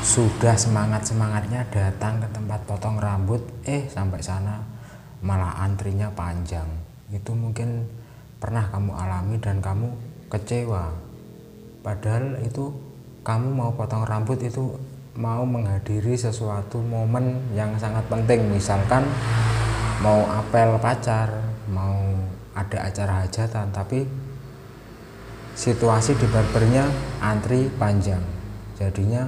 sudah semangatnya datang ke tempat potong rambut, sampai sana malah antrinya panjang. Itu mungkin pernah kamu alami dan kamu kecewa, padahal itu kamu mau potong rambut, itu mau menghadiri sesuatu momen yang sangat penting, misalkan mau apel pacar, mau ada acara hajatan, tapi situasi di barbernya antri panjang. Jadinya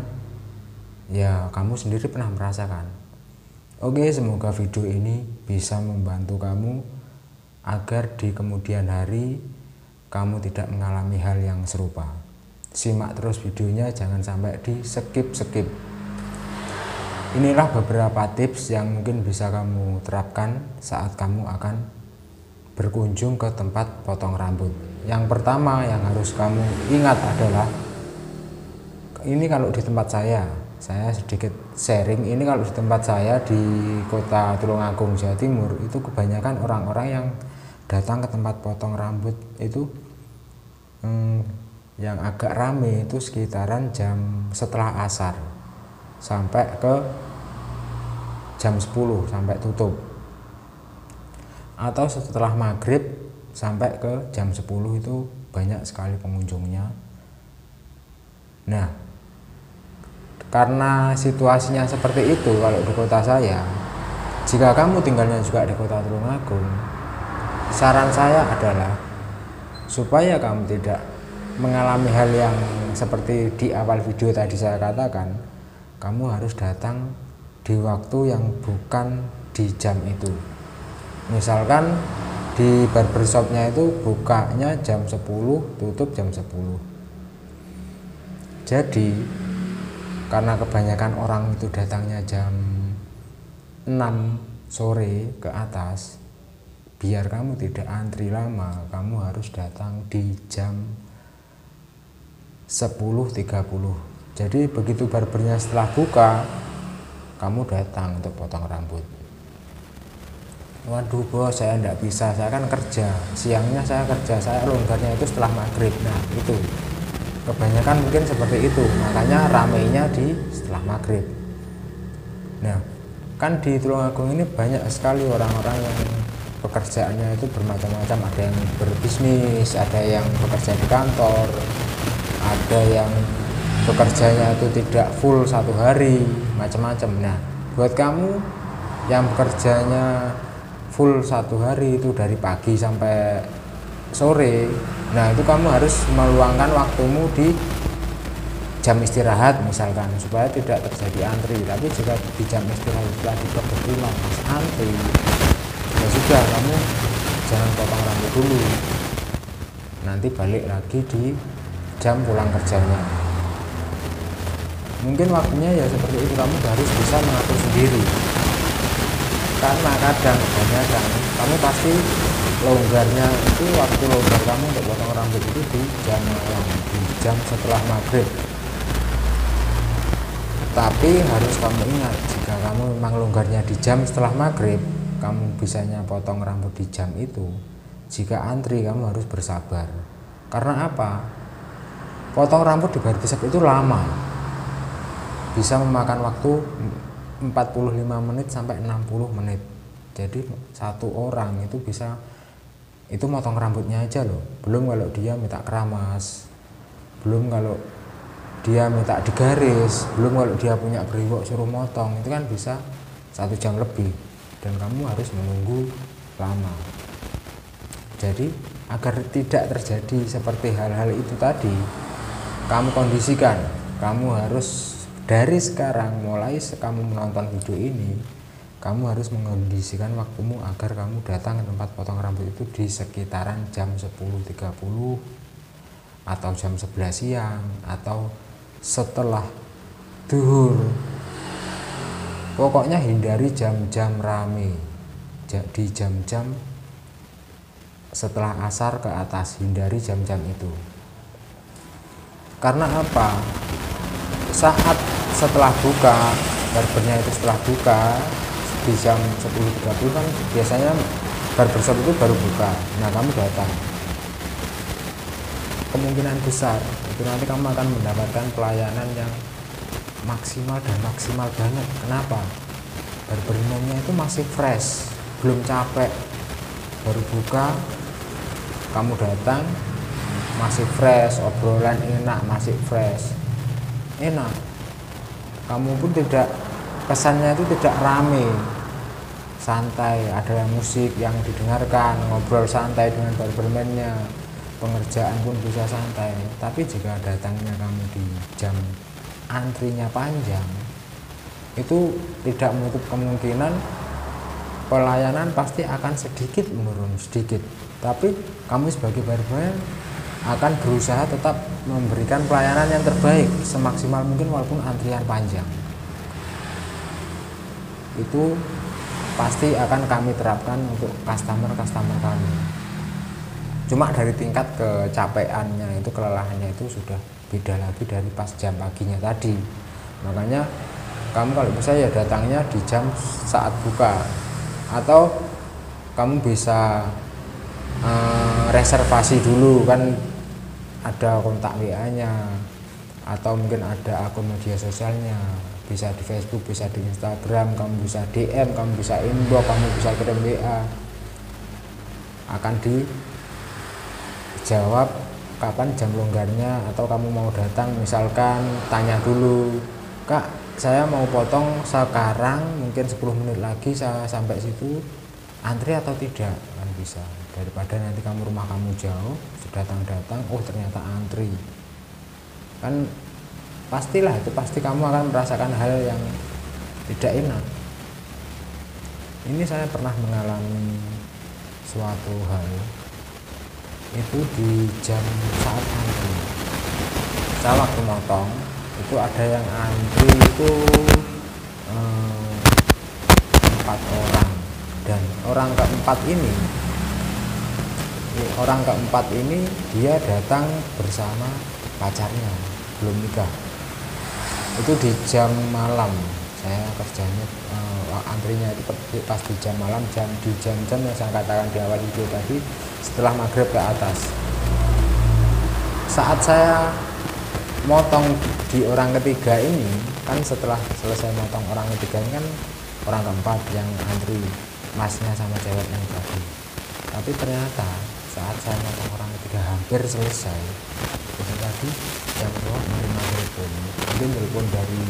ya kamu sendiri pernah merasakan. Oke, semoga video ini bisa membantu kamu agar di kemudian hari kamu tidak mengalami hal yang serupa. Simak terus videonya, jangan sampai di skip. Inilah beberapa tips yang mungkin bisa kamu terapkan saat kamu akan berkunjung ke tempat potong rambut. Yang pertama yang harus kamu ingat adalah, ini kalau di tempat saya sedikit sharing, ini kalau di tempat saya di kota Tulungagung, Jawa Timur, itu kebanyakan orang-orang yang datang ke tempat potong rambut itu yang agak rame itu sekitaran jam setelah asar sampai ke jam 10 sampai tutup, atau setelah maghrib sampai ke jam 10 itu banyak sekali pengunjungnya. Nah, karena situasinya seperti itu kalau di kota saya, jika kamu tinggalnya juga di kota Tulungagung, saran saya adalah supaya kamu tidak mengalami hal yang seperti di awal video tadi saya katakan, kamu harus datang di waktu yang bukan di jam itu. Misalkan di barbershopnya itu bukanya jam 10, tutup jam 10. Jadi karena kebanyakan orang itu datangnya jam 6 sore ke atas, biar kamu tidak antri lama, kamu harus datang di jam 10.30. Jadi begitu barbernya setelah buka, kamu datang untuk potong rambut. Waduh bos, saya enggak bisa, saya kan kerja, siangnya saya kerja, saya longgarnya itu setelah maghrib. Nah itu kebanyakan mungkin seperti itu, makanya ramainya di setelah maghrib. Nah kan di Tulungagung ini banyak sekali orang-orang yang pekerjaannya itu bermacam-macam, ada yang berbisnis, ada yang bekerja di kantor, ada yang bekerjanya itu tidak full satu hari, macam-macam. Nah buat kamu yang bekerjanya full satu hari itu dari pagi sampai sore, nah itu kamu harus meluangkan waktumu di jam istirahat misalkan, supaya tidak terjadi antri. Tapi jika di jam istirahat setelah kebetulan masih antri, ya sudah, kamu jangan potong rambut dulu, nanti balik lagi di jam pulang kerjanya. Mungkin waktunya ya seperti itu, kamu harus bisa mengatur sendiri, karena kadang kebanyakan kamu pasti longgarnya itu, waktu longgar kamu untuk potong rambut itu di jam malam, di jam setelah maghrib. Tapi harus kamu ingat, jika kamu memang longgarnya di jam setelah maghrib, kamu bisanya potong rambut di jam itu, jika antri kamu harus bersabar. Karena apa? Potong rambut di barbershop itu lama, bisa memakan waktu 45 menit sampai 60 menit. Jadi satu orang itu bisa, itu motong rambutnya aja loh, belum kalau dia minta keramas, belum kalau dia minta digaris, belum kalau dia punya brewok suruh motong, itu kan bisa 1 jam lebih, dan kamu harus menunggu lama. Jadi agar tidak terjadi seperti hal-hal itu tadi, kamu kondisikan, kamu harus dari sekarang, mulai kamu menonton video ini, kamu harus mengondisikan waktumu agar kamu datang ke tempat potong rambut itu di sekitaran jam 10.30 atau jam 11 siang atau setelah duhur. Pokoknya hindari jam-jam rame, di jam-jam setelah asar ke atas, hindari jam-jam itu. Karena apa? Saat setelah buka, barbernya itu setelah buka di jam 10.30 kan biasanya barbershop itu baru buka. Nah kamu datang, kemungkinan besar itu nanti kamu akan mendapatkan pelayanan yang maksimal dan maksimal banget. Kenapa? Barbermennya itu masih fresh, belum capek, baru buka kamu datang masih fresh, obrolan enak, masih fresh, enak. Kamu pun tidak, kesannya itu tidak rame, santai, ada musik yang didengarkan, ngobrol santai dengan barbermennya, pengerjaan pun bisa santai. Tapi jika datangnya kamu di jam antrinya panjang, itu tidak menutup kemungkinan pelayanan pasti akan sedikit menurun, sedikit. Tapi kamu sebagai barberman akan berusaha tetap memberikan pelayanan yang terbaik semaksimal mungkin walaupun antrian panjang. Itu pasti akan kami terapkan untuk customer kami. Cuma dari tingkat kecapeannya itu, kelelahannya itu sudah beda lagi dari pas jam paginya tadi. Makanya kamu kalau bisa ya datangnya di jam saat buka, atau kamu bisa reservasi dulu, kan ada kontak WA-nya atau mungkin ada akun media sosialnya, bisa di Facebook, bisa di Instagram, kamu bisa DM, kamu bisa inbox, kamu bisa kirim WA, akan dijawab kapan jam longgarnya. Atau kamu mau datang, misalkan tanya dulu, Kak saya mau potong sekarang, mungkin 10 menit lagi saya sampai situ, antri atau tidak, kan bisa. Daripada nanti rumah kamu jauh, datang oh ternyata antri, kan pastilah itu pasti kamu akan merasakan hal yang tidak enak. Ini saya pernah mengalami suatu hal itu di jam saat antri. Saya waktu motong itu ada yang antri itu 4 orang, dan orang keempat ini dia datang bersama pacarnya, belum nikah. Itu di jam malam, saya kerjanya antrinya itu pas di jam malam, di jam-jam yang saya katakan di awal video tadi, setelah maghrib ke atas. Saat saya motong di orang ketiga ini, kan setelah selesai motong orang ketiga ini kan orang keempat yang antri, masnya sama cewek yang tadi. Tapi ternyata saat saya motong orang ketiga hampir selesai, itu tadi yang kedua menerima telepon, mungkin telepon dari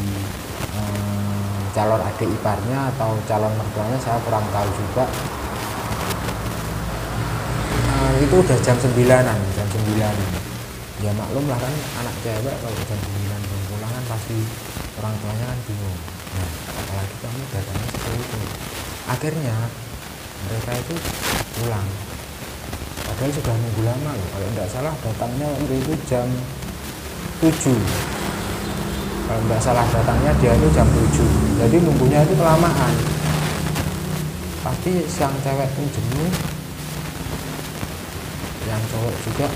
calon adik iparnya atau calon mertuanya, saya kurang tahu juga. Itu udah jam 9-an. Ya maklum lah kan, anak cewek kalau jam 9 belum pulang kan pasti orang tuanya kan bingung. Nah, apalagi kamu datangnya seperti itu. Akhirnya mereka itu pulang, padahal sudah nunggu lama loh. Kalau tidak salah datangnya waktu itu jam 7. Kalau tidak salah datangnya dia itu jam 7. Jadi nunggunya itu kelamaan. Pasti sang cewek pun jenuh, yang cowok juga.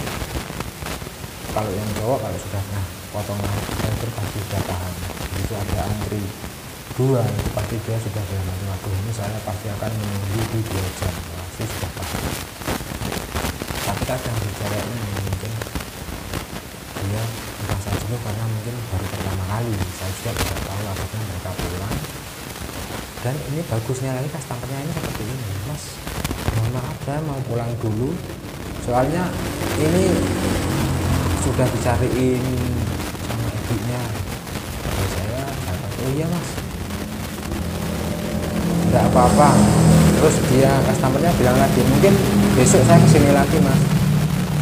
Kalau yang cowok kalau sudah potong rambut pasti sudah paham. Begitu ada antri 2, itu pasti dia sudah dalam hati, waduh ini saya pasti akan menunggu di 2 jam. Pasti sudah paham. Tapi kadang di cewek ini mungkin dia merasa jenuh karena mungkin baru pertama kali. Saya juga tidak tahu, akhirnya mereka pulang. Dan ini bagusnya lagi customernya ini seperti ini, Mas mohon maaf saya mau pulang dulu, soalnya ini sudah dicariin sama ibunya. Kata saya, oh iya Mas, enggak apa-apa. Terus dia customernya bilang lagi, mungkin besok saya kesini lagi Mas.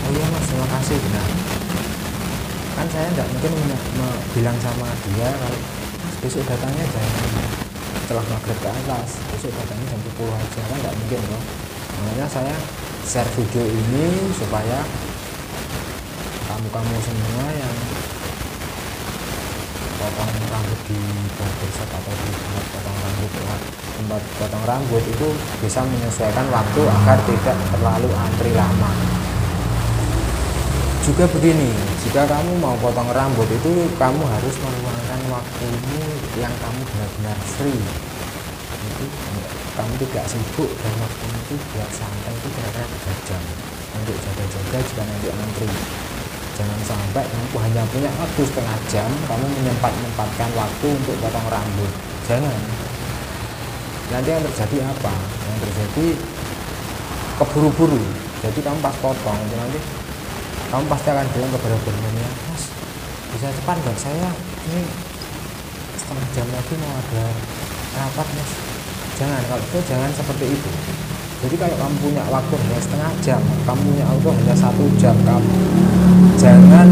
Oh iya Mas, terima kasih. Nah, kan saya enggak mungkin bilang sama dia kalau Mas besok datangnya setelah maghrib ke atas, besok datangnya jam 10 aja, kan enggak mungkin loh. Makanya saya share video ini supaya kamu semua yang potong rambut di barbershop atau di tempat potong rambut itu bisa menyesuaikan waktu agar tidak terlalu antri lama. Juga begini, jika kamu mau potong rambut itu kamu harus meluangkan waktumu yang kamu benar-benar free. Itu kamu tidak sibuk dan waktumu itu buat santai itu kira-kira 3 jam untuk jaga-jaga jika nanti antri. Jangan sampai kamu hanya punya waktu setengah jam, kamu menyempatkan waktu untuk potong rambut. Jangan. Nanti yang terjadi apa? Yang terjadi keburu-buru. Jadi kamu pas potong itu nanti kamu pasti akan bilang kepada bermennya, Mas, bisa cepat nggak, saya ini setengah jam lagi mau ada rapat, Mas. Jangan, kalau itu jangan seperti itu. Jadi kalau kamu punya waktu hanya setengah jam, kamu punya waktu hanya 1 jam, kamu jangan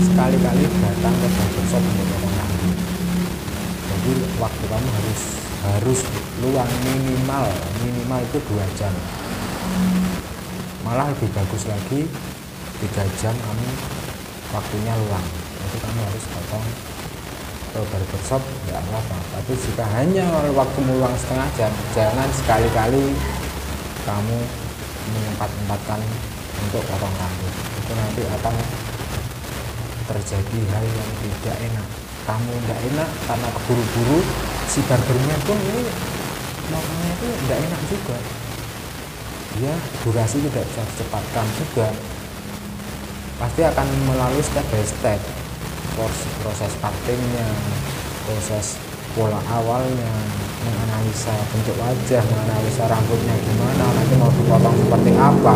sekali-kali datang ke barbershop untuk potong rambut. Jadi waktu kamu harus luang minimal itu 2 jam. Malah lebih bagus lagi 3 jam kamu waktunya luang. Jadi kamu harus potong ke barbershop tidak apa-apa. Tapi jika hanya waktu luang setengah jam, jangan sekali-kali kamu menyempatkan untuk potong rambut. Itu nanti akan terjadi hal yang tidak enak. Kamu tidak enak karena keburu-buru, si barbernya pun ini motongnya itu tidak enak juga. Ya, durasi tidak bisa dicepatkan juga. Pasti akan melalui step by step, proses cuttingnya, proses pola awalnya, menganalisa bentuk wajah, menganalisa rambutnya gimana, nanti mau dipotong seperti apa.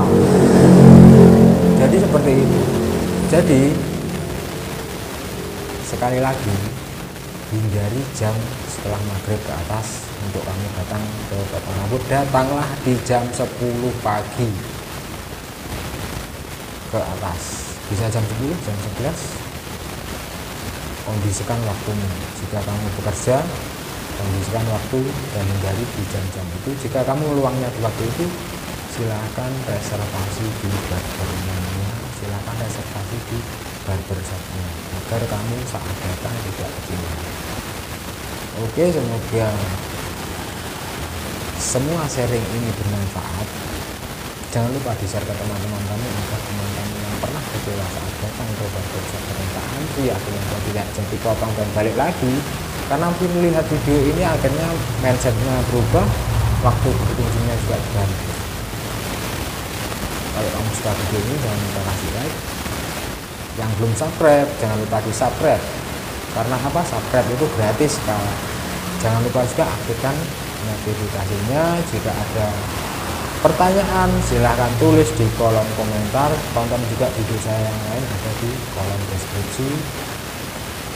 Jadi seperti itu. Jadi sekali lagi, hindari jam setelah maghrib ke atas untuk kamu datang ke potong rambut. Datanglah di jam 10 pagi ke atas, bisa jam 10, jam 11. Kondisikan waktunya. Jika kamu bekerja, kondisikan waktu dan hindari di jam-jam itu. Jika kamu luangnya di waktu itu, silakan reservasi di barbernya, silakan reservasi di barbershopnya, agar kamu saat datang tidak ketinggalan. Oke, semoga semua sharing ini bermanfaat. Jangan lupa di-share ke teman-teman kamu agar teman-teman yang pernah kecewa saat datang ke barbershop ternyata antri, akhirnya tidak jadi potong dan balik lagi. Karena melihat video ini akhirnya mindsetnya berubah, waktu berkunjungnya juga berganti. Kalau kamu suka video ini, jangan lupa kasih like. Yang belum subscribe, jangan lupa di subscribe. Karena apa? Subscribe itu gratis, Kak. Jangan lupa juga aktifkan notifikasinya. Jika ada pertanyaan, silahkan tulis di kolom komentar. Tonton juga video saya yang lain ada di kolom deskripsi.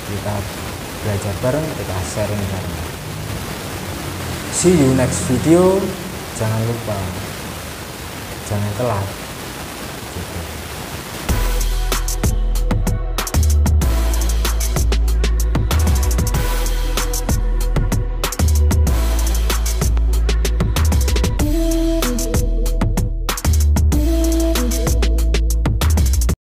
Kita belajar bareng, kita sharing bareng. See you next video. Jangan lupa, jangan telat.